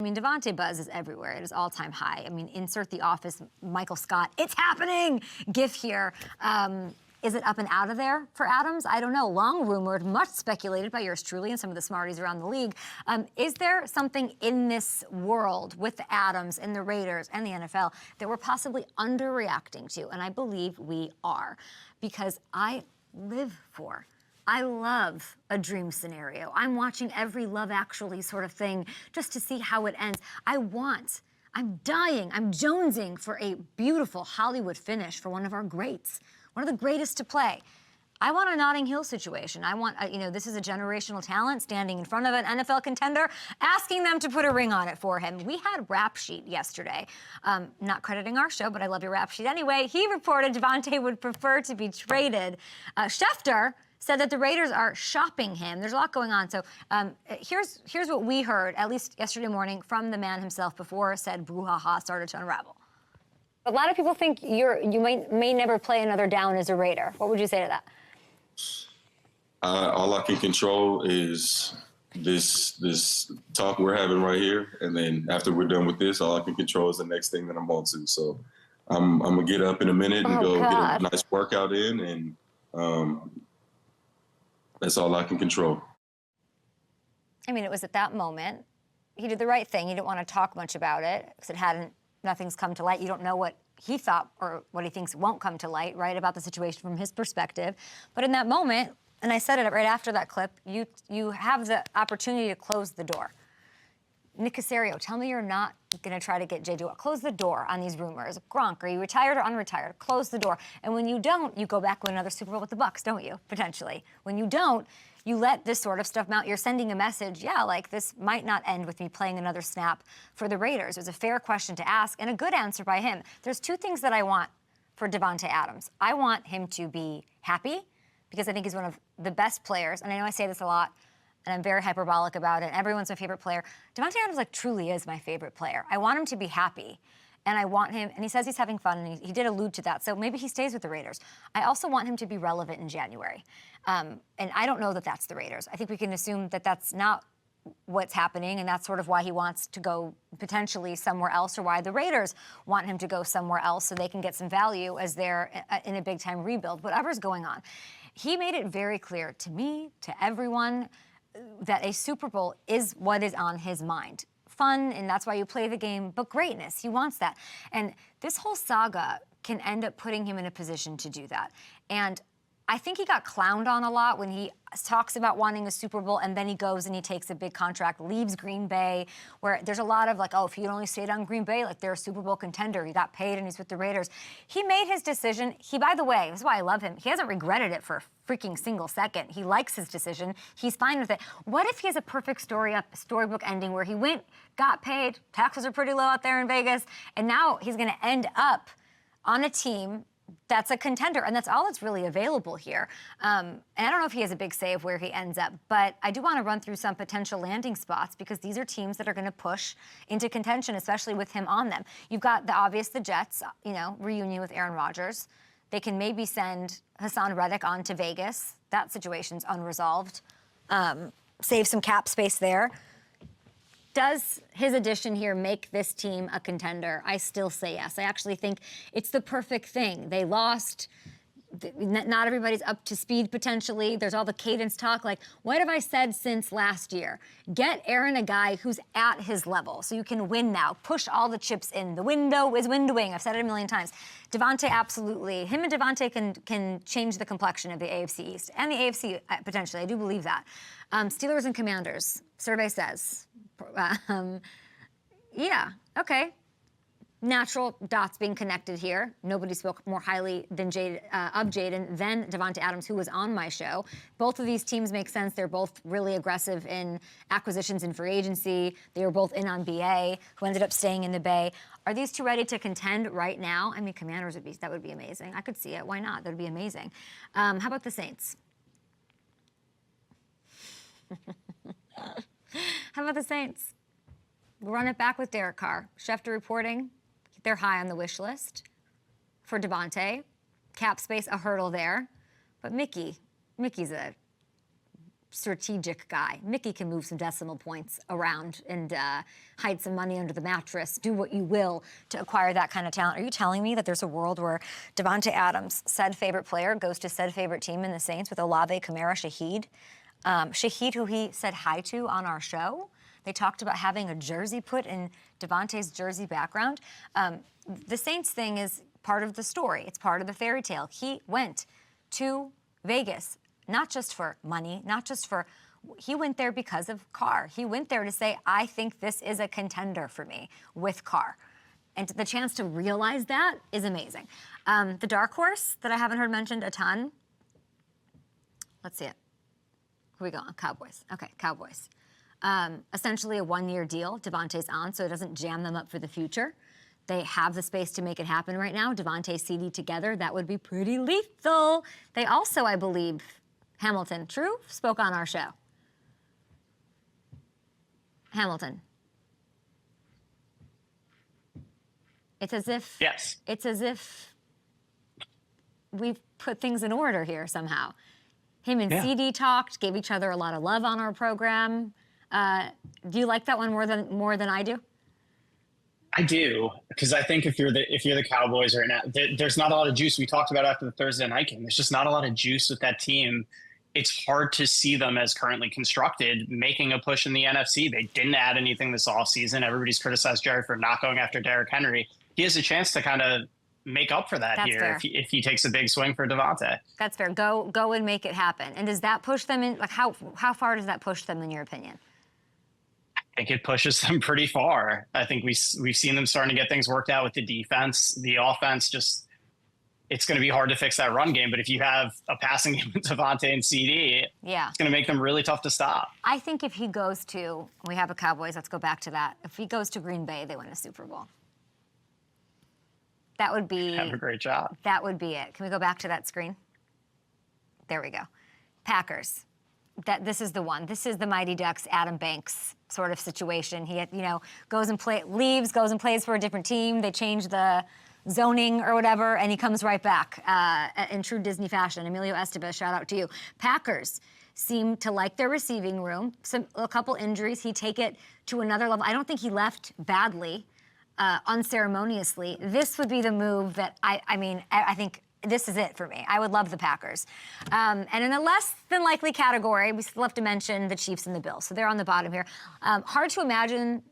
I mean, Davante buzz is everywhere. It is all-time high. I mean, insert the Office, Michael Scott, it's happening gif here. Is it up and out of there for Adams? I don't know. Long rumored, much speculated by yours truly and some of the smarties around the league. Is there something in this world with the Adams and the Raiders and the NFL that we're possibly underreacting to? And I believe we are, because I love a dream scenario. I'm watching every Love Actually sort of thing just to see how it ends. I'm dying, I'm jonesing for a beautiful Hollywood finish for one of our greats, one of the greatest to play. I want a Notting Hill situation. I want, this is a generational talent standing in front of an NFL contender, asking them to put a ring on it for him. We had Rapsheet yesterday, not crediting our show, but I love your Rapsheet anyway. He reported Davante would prefer to be traded. Schefter said that the Raiders are shopping him. There's a lot going on. So here's what we heard, at least yesterday morning, from the man himself before said brouhaha started to unravel. A lot of people think you may never play another down as a Raider. What would you say to that? All I can control is this talk we're having right here, and then after we're done with this, all I can control is the next thing that I'm on to. So I'm gonna get up in a minute and go get a nice workout in, and that's all I can control. I mean, it was at that moment he did the right thing. He didn't want to talk much about it because nothing's come to light. You don't know what he thought or what he thinks won't come to light, right, about the situation from his perspective. But in that moment, and I said it right after that clip, you have the opportunity to close the door. Nick Caserio, tell me you're not going to try to get J.J. Watt. Close the door on these rumors. Gronk, are you retired or unretired? Close the door. And when you don't, you go back with another Super Bowl with the Bucs, don't you, potentially? When you don't, you let this sort of stuff mount. You're sending a message, yeah, like this might not end with me playing another snap for the Raiders. It was a fair question to ask and a good answer by him. There's two things that I want for Davante Adams. I want him to be happy because I think he's one of the best players. And I know I say this a lot, and I'm very hyperbolic about it. Everyone's my favorite player. Davante Adams, truly is my favorite player. I want him to be happy. And I want him, and he says he's having fun, and he did allude to that, so maybe he stays with the Raiders. I also want him to be relevant in January. And I don't know that that's the Raiders. I think we can assume that that's not what's happening, and that's sort of why he wants to go potentially somewhere else, or why the Raiders want him to go somewhere else so they can get some value as they're in a big-time rebuild, whatever's going on. He made it very clear to me, to everyone, that a Super Bowl is what is on his mind. Fun, and that's why you play the game, but greatness, he wants that. And this whole saga can end up putting him in a position to do that. And I think he got clowned on a lot when he talks about wanting a Super Bowl and then he goes and he takes a big contract, leaves Green Bay, where there's a lot of oh, if he only stayed on Green Bay, they're a Super Bowl contender. He got paid and he's with the Raiders. He made his decision. By the way, this is why I love him. He hasn't regretted it for a freaking single second. He likes his decision. He's fine with it. What if he has a perfect storybook ending where he went, got paid, taxes are pretty low out there in Vegas, and now he's going to end up on a team that's a contender, and that's all that's really available here. And I don't know if he has a big say of where he ends up, but I do want to run through some potential landing spots because these are teams that are going to push into contention, especially with him on them. You've got the obvious, the Jets, reunion with Aaron Rodgers. They can maybe send Hassan Reddick on to Vegas. That situation's unresolved. Save some cap space there. Does his addition here make this team a contender? I still say yes. I actually think it's the perfect thing. They lost. Not everybody's up to speed potentially. There's all the cadence talk. What have I said since last year? Get Aaron a guy who's at his level so you can win now. Push all the chips in. The window is windowing. I've said it a million times. Davante, absolutely. Him and Davante can change the complexion of the AFC East and the AFC potentially. I do believe that. Steelers and Commanders. Survey says. Yeah, okay. Natural dots being connected here. Nobody spoke more highly of Jaden than Davante Adams, who was on my show. Both of these teams make sense. They're both really aggressive in acquisitions and free agency. They were both in on BA, who ended up staying in the Bay. Are these two ready to contend right now? I mean, Commanders that would be amazing. I could see it. Why not? That would be amazing. How about the Saints? How about the Saints? We'll run it back with Derek Carr. Schefter reporting they're high on the wish list for Davante. Cap space, a hurdle there. But Mickey's a strategic guy. Mickey can move some decimal points around and hide some money under the mattress, do what you will to acquire that kind of talent. Are you telling me that there's a world where Davante Adams, said favorite player, goes to said favorite team in the Saints with Olave, Kamara, Shaheed? Shaheed, who he said hi to on our show. They talked about having a jersey put in Davante's jersey background. The Saints thing is part of the story. It's part of the fairy tale. He went to Vegas, not just for money, not just for, he went there because of Carr. He went there to say, I think this is a contender for me with Carr. And the chance to realize that is amazing. The dark horse that I haven't heard mentioned a ton, let's see it. Here we go, Cowboys. Okay, Cowboys. Essentially a one-year deal. Davante's on, so it doesn't jam them up for the future. They have the space to make it happen right now. Davante, CD together, that would be pretty lethal. They also, I believe, Hamilton, true? Spoke on our show. Hamilton. It's as if... Yes. It's as if we've put things in order here somehow. Him and CD talked, gave each other a lot of love on our program. Do you like that one more than I do? I do, because I think if you're the Cowboys right now, there's not a lot of juice. We talked about after the Thursday night game. There's just not a lot of juice with that team. It's hard to see them as currently constructed making a push in the NFC. They didn't add anything this offseason. Everybody's criticized Jerry for not going after Derrick Henry. He has a chance to kind of make up for that. That's here if he takes a big swing for Davante. That's fair. Go and make it happen. And does that push them in? Like how far does that push them in your opinion? I think it pushes them pretty far. I think we've seen them starting to get things worked out with the defense. The offense just, it's going to be hard to fix that run game. But if you have a passing game with Davante and CD, it's going to make them really tough to stop. I think if he goes to, we have a Cowboys, let's go back to that. If he goes to Green Bay, they win a Super Bowl. That would be... Have a great job. That would be it. Can we go back to that screen? There we go. Packers. This is the one. This is the Mighty Ducks, Adam Banks sort of situation. He, goes and leaves, goes and plays for a different team. They change the zoning or whatever, and he comes right back in true Disney fashion. Emilio Estevez, shout out to you. Packers seem to like their receiving room. A couple injuries. He'd take it to another level. I don't think he left badly, unceremoniously. This would be the move that I think this is it for me. I would love the Packers. And in a less than likely category, we still have to mention the Chiefs and the Bills. So they're on the bottom here. Hard to imagine.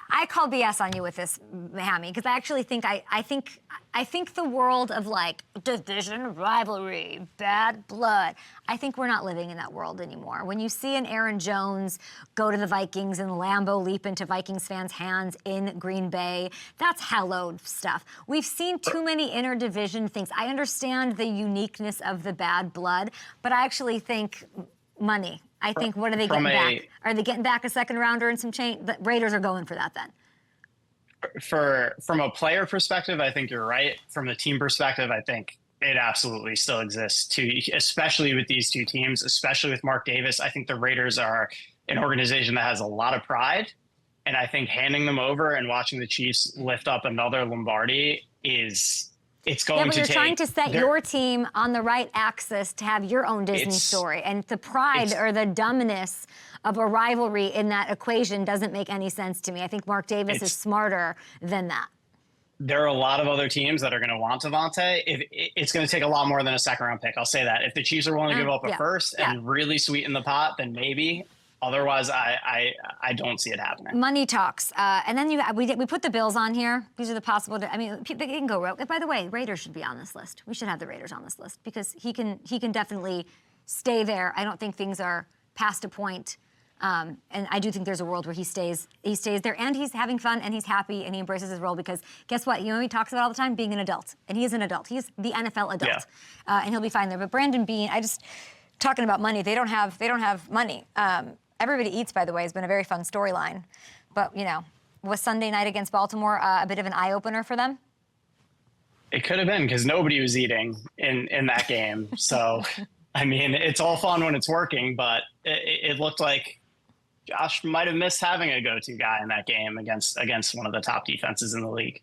I call BS on you with this, Hammy, because I actually think I think the world of like division rivalry, bad blood. I think we're not living in that world anymore. When you see an Aaron Jones go to the Vikings and Lambeau leap into Vikings fans' hands in Green Bay, that's hallowed stuff. We've seen too many interdivision things. I understand the uniqueness of the bad blood, but I actually think money. I think, what are they getting back? Are they getting back a second rounder and some change? The Raiders are going for that then. From a player perspective, I think you're right. From the team perspective, I think it absolutely still exists too, especially with these two teams, especially with Mark Davis. I think the Raiders are an organization that has a lot of pride. And I think handing them over and watching the Chiefs lift up another Lombardi it's going to take... you're trying to set your team on the right axis to have your own Disney story. And the pride or the dumbness of a rivalry in that equation doesn't make any sense to me. I think Mark Davis is smarter than that. There are a lot of other teams that are going to want Davante. It's going to take a lot more than a second-round pick. I'll say that. If the Chiefs are willing to give up a first and really sweeten the pot, then maybe... Otherwise, I don't see it happening. Money talks. And then we put the Bills on here. These are the possible... they can go rogue. By the way, Raiders should be on this list. We should have the Raiders on this list because he can definitely stay there. I don't think things are past a point. And I do think there's a world where he stays there and he's having fun and he's happy and he embraces his role because guess what? He talks about all the time being an adult. And he is an adult. He's the NFL adult. Yeah. And he'll be fine there. But Brandon Beane, talking about money, they don't have money. Everybody Eats, by the way, has been a very fun storyline. But, was Sunday night against Baltimore a bit of an eye-opener for them? It could have been because nobody was eating in that game. So, it's all fun when it's working, but it looked like Josh might have missed having a go-to guy in that game against one of the top defenses in the league.